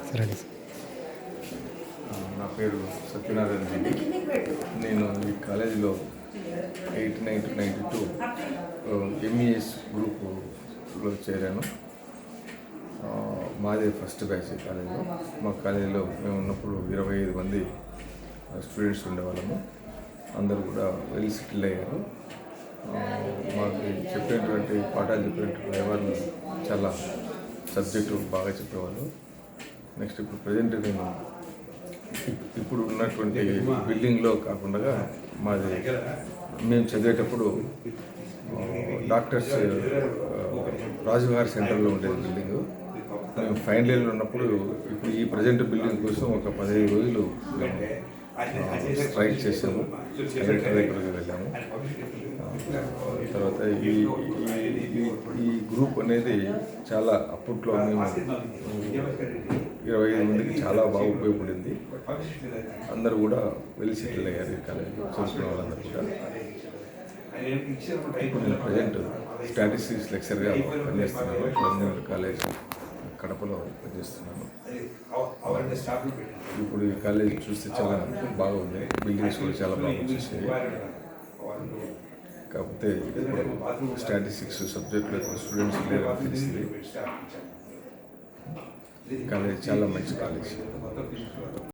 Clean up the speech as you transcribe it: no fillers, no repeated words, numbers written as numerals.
సరే. నా పేరు సత్యనారాయణ రెడ్డి. నేను ఈ కాలేజీలో 89-92 ఎంఈఎస్ గ్రూపులో చేరాను. మాదే ఫస్ట్ బ్యాచ్ ఈ కాలేజీలో. మా కాలేజీలో మేము ఉన్నప్పుడు 25 మంది స్టూడెంట్స్ ఉండేవాళ్ళము. అందరూ కూడా వెల్ సెటిల్ అయ్యారు. మాకు చెప్పినటువంటి పాఠాలు చెప్పినటువంటి ఎవరు చాలా సబ్జెక్టు బాగా చెప్పేవాళ్ళు. నెక్స్ట్ ఇప్పుడు ప్రజెంట్ నేను ఇప్పుడు ఉన్నటువంటి బిల్డింగ్లో కాకుండా మాది మేము చదివేటప్పుడు డాక్టర్స్ రాజుగారి సెంటర్లో ఉండేది బిల్డింగు. మేము ఫైనల్ ఇయర్లో ఉన్నప్పుడు ఇప్పుడు ఈ ప్రజెంట్ బిల్డింగ్ కోసం ఒక 15 రోజులు స్ట్రైక్ చేసాము. కలెక్టర్ దగ్గరికి వెళ్ళాము. తర్వాత ఈ గ్రూప్ అనేది చాలా అప్పట్లో మేము 25 మందికి చాలా బాగా ఉపయోగపడింది. అందరూ కూడా వెల్ సెటిల్ అయ్యారు ఈ కాలేజీలో చదువుకున్న వాళ్ళందరూ కూడా. ఇప్పుడు నేను ప్రజెంట్ స్టాటిస్టిక్స్ లెక్చర్గా పనిచేస్తున్నాను. గవర్నమెంట్ కాలేజ్ కడపలో పనిచేస్తున్నాను. ఇప్పుడు ఈ కాలేజ్ చూస్తే చాలా బాగుంది. బిల్డింగ్స్ కూడా చాలా బాగా వచ్చేసాయి. కాకపోతే స్టాటిస్టిక్స్ సబ్జెక్టులో స్టూడెంట్స్ లేరని తెలిసింది. కాలేజ్ చాలా మంచి కాలేజ్.